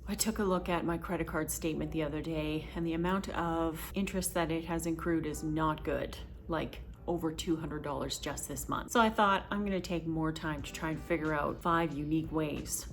I took a look at my credit card statement the other day, and the amount of interest that it has accrued is not good. Like over $200 just this month. So I thought I'm gonna take more time to try and figure out 5 unique ways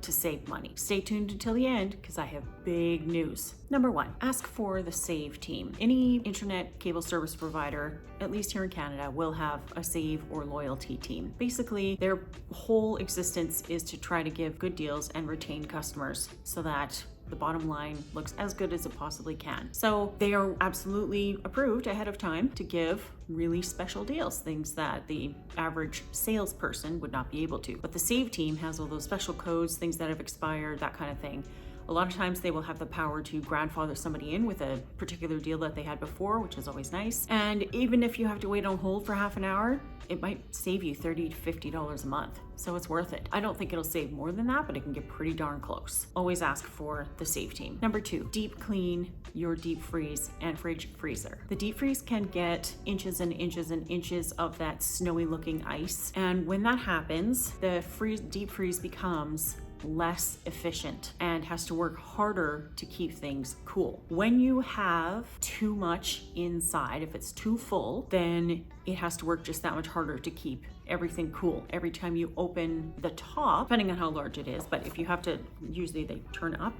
to save money. Stay tuned until the end because I have big news. Number 1, ask for the Save team. Any internet cable service provider, at least here in Canada, will have a Save or loyalty team. Basically, their whole existence is to try to give good deals and retain customers so that the bottom line looks as good as it possibly can. So they are absolutely approved ahead of time to give really special deals, things that the average salesperson would not be able to. But the Save team has all those special codes, things that have expired, that kind of thing. A lot of times they will have the power to grandfather somebody in with a particular deal that they had before, which is always nice. And even if you have to wait on hold for half an hour, it might save you $30 to $50 a month. So it's worth it. I don't think it'll save more than that, but it can get pretty darn close. Always ask for the Save team. Number 2, deep clean your deep freeze and fridge freezer. The deep freeze can get inches and inches and inches of that snowy looking ice. And when that happens, the deep freeze becomes less efficient and has to work harder to keep things cool. When you have too much inside, if it's too full, then it has to work just that much harder to keep everything cool. Every time you open the top, depending on how large it is, but if you have to, usually they turn up.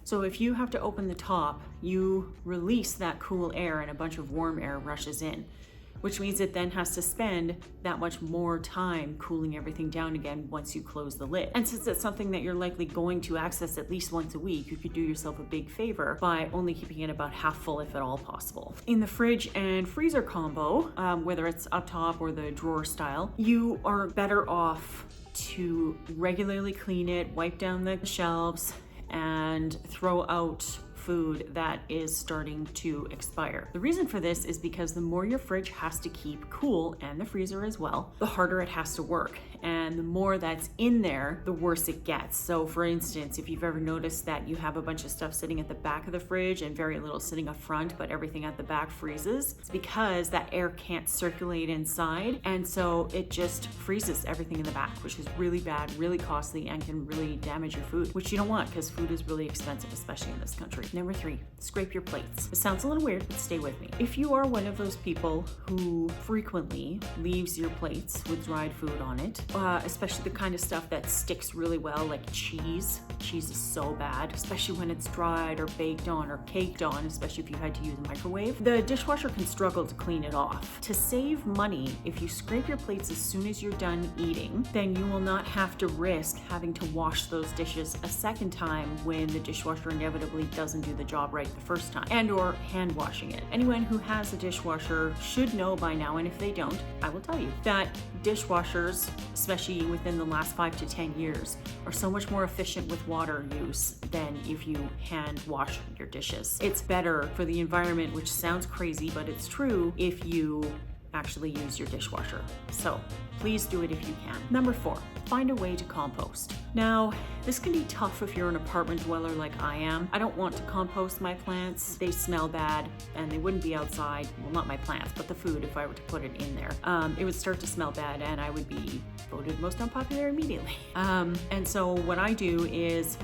So if you have to open the top, you release that cool air and a bunch of warm air rushes in, which means it then has to spend that much more time cooling everything down again once you close the lid. And since it's something that you're likely going to access at least once a week, you could do yourself a big favor by only keeping it about half full if at all possible. In the fridge and freezer combo, whether it's up top or the drawer style, you are better off to regularly clean it, wipe down the shelves, and throw out food that is starting to expire. The reason for this is because the more your fridge has to keep cool, and the freezer as well, the harder it has to work. And the more that's in there, the worse it gets. So for instance, if you've ever noticed that you have a bunch of stuff sitting at the back of the fridge and very little sitting up front, but everything at the back freezes, it's because that air can't circulate inside. And so it just freezes everything in the back, which is really bad, really costly, and can really damage your food, which you don't want because food is really expensive, especially in this country. Number 3, scrape your plates. It sounds a little weird, but stay with me. If you are one of those people who frequently leaves your plates with dried food on it, especially the kind of stuff that sticks really well, like cheese. Cheese is so bad, especially when it's dried or baked on or caked on, especially if you had to use a microwave. The dishwasher can struggle to clean it off. To save money, if you scrape your plates as soon as you're done eating, then you will not have to risk having to wash those dishes a second time when the dishwasher inevitably doesn't do the job right the first time, and or hand washing it. Anyone who has a dishwasher should know by now, and if they don't, I will tell you, that dishwashers, especially within the last 5 to 10 years, are so much more efficient with water use than if you hand wash your dishes. It's better for the environment, which sounds crazy, but it's true if you actually use your dishwasher. So please do it if you can. Number 4, find a way to compost. Now, this can be tough if you're an apartment dweller like I am. I don't want to compost my plants. They smell bad and they wouldn't be outside. Well, not my plants, but the food if I were to put it in there. It would start to smell bad and I would be voted most unpopular immediately. And so what I do is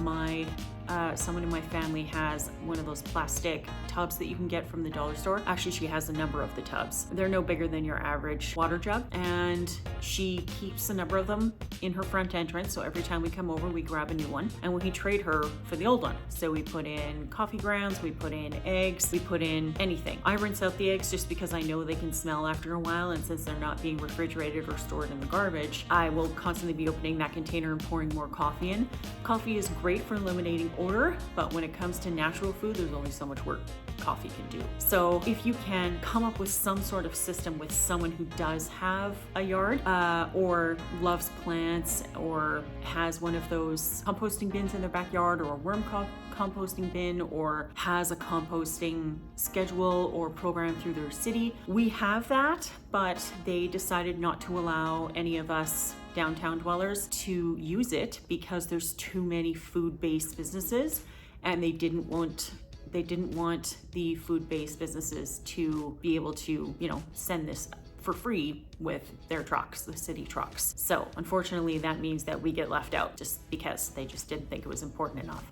someone in my family has one of those plastic tubs that you can get from the dollar store. Actually, she has a number of the tubs. They're no bigger than your average water jug, and she keeps a number of them in her front entrance. So every time we come over, we grab a new one and we trade her for the old one. So we put in coffee grounds, we put in eggs, we put in anything. I rinse out the eggs just because I know they can smell after a while, and since they're not being refrigerated or stored in the garbage, I will constantly be opening that container and pouring more coffee in. Coffee is great for eliminating odor, but when it comes to natural food, there's only so much work coffee can do. So if you can come up with some sort of system with someone who does have a yard or loves plants or has one of those composting bins in their backyard or a worm composting bin or has a composting schedule or program through their city, we have that, but they decided not to allow any of us downtown dwellers to use it because there's too many food-based businesses, and they didn't want the food-based businesses to be able to, send this for free with their trucks, the city trucks. So unfortunately, that means that we get left out just because they just didn't think it was important enough.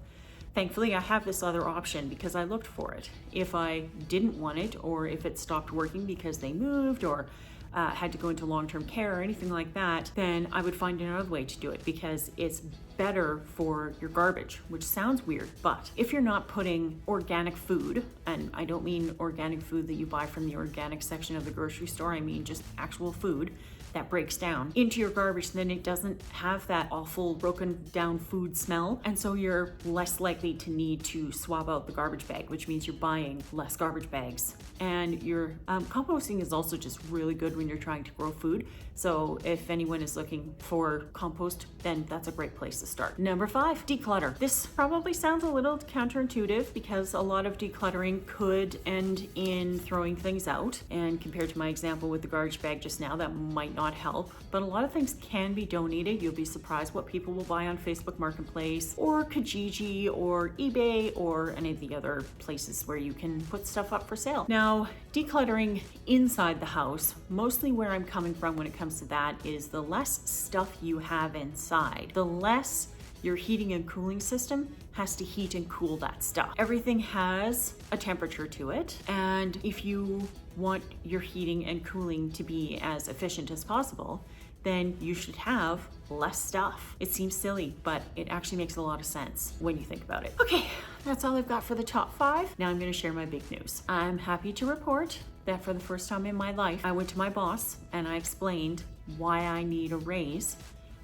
Thankfully, I have this other option because I looked for it. If I didn't want it, or if it stopped working because they moved or had to go into long-term care or anything like that, then I would find another way to do it because it's better for your garbage, which sounds weird, but if you're not putting organic food, and I don't mean organic food that you buy from the organic section of the grocery store, I mean just actual food that breaks down into your garbage, then it doesn't have that awful broken down food smell. And so you're less likely to need to swap out the garbage bag, which means you're buying less garbage bags. And your composting is also just really good when you're trying to grow food. So if anyone is looking for compost, then that's a great place to start. Number 5, declutter. This probably sounds a little counterintuitive because a lot of decluttering could end in throwing things out. And compared to my example with the garbage bag just now, that might not help. But a lot of things can be donated. You'll be surprised what people will buy on Facebook Marketplace or Kijiji or eBay or any of the other places where you can put stuff up for sale. Now, decluttering inside the house, mostly where I'm coming from when it comes to that is the less stuff you have inside, the less your heating and cooling system has to heat and cool that stuff. Everything has a temperature to it, and if you want your heating and cooling to be as efficient as possible, then you should have less stuff. It seems silly, but it actually makes a lot of sense when you think about it. Okay, that's all I've got for the top 5. Now I'm going to share my big news. I'm happy to report that for the first time in my life, I went to my boss and I explained why I need a raise.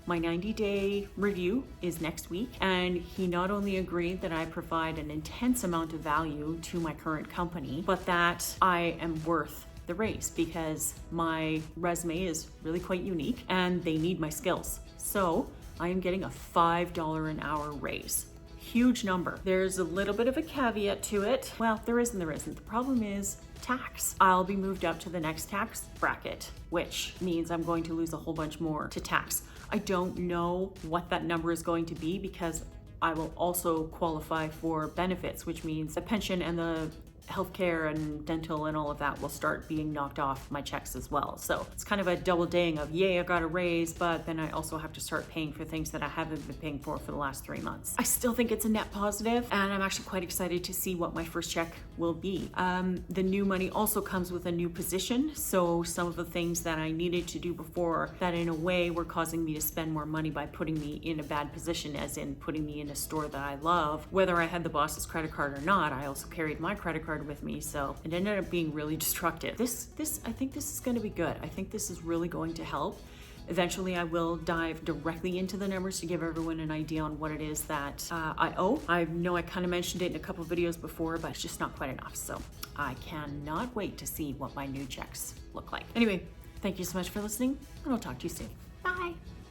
My 90-day review is next week, and he not only agreed that I provide an intense amount of value to my current company, but that I am worth the raise because my resume is really quite unique and they need my skills. So I am getting a $5 an hour raise. Huge number. There's a little bit of a caveat to it. Well, there is and there isn't. The problem is tax. I'll be moved up to the next tax bracket, which means I'm going to lose a whole bunch more to tax. I don't know what that number is going to be because I will also qualify for benefits, which means the pension and the healthcare and dental and all of that will start being knocked off my checks as well. So it's kind of a double ding of, yay, I got a raise, but then I also have to start paying for things that I haven't been paying for the last 3 months. I still think it's a net positive, and I'm actually quite excited to see what my first check will be. The new money also comes with a new position. So some of the things that I needed to do before that in a way were causing me to spend more money by putting me in a bad position, as in putting me in a store that I love, whether I had the boss's credit card or not, I also carried my credit card with me, so it ended up being really destructive. I think this is going to be good. I think this is really going to help. Eventually, I will dive directly into the numbers to give everyone an idea on what it is that I owe. I know I kind of mentioned it in a couple of videos before, but it's just not quite enough. So I cannot wait to see what my new checks look like. Anyway, thank you so much for listening, and I'll talk to you soon.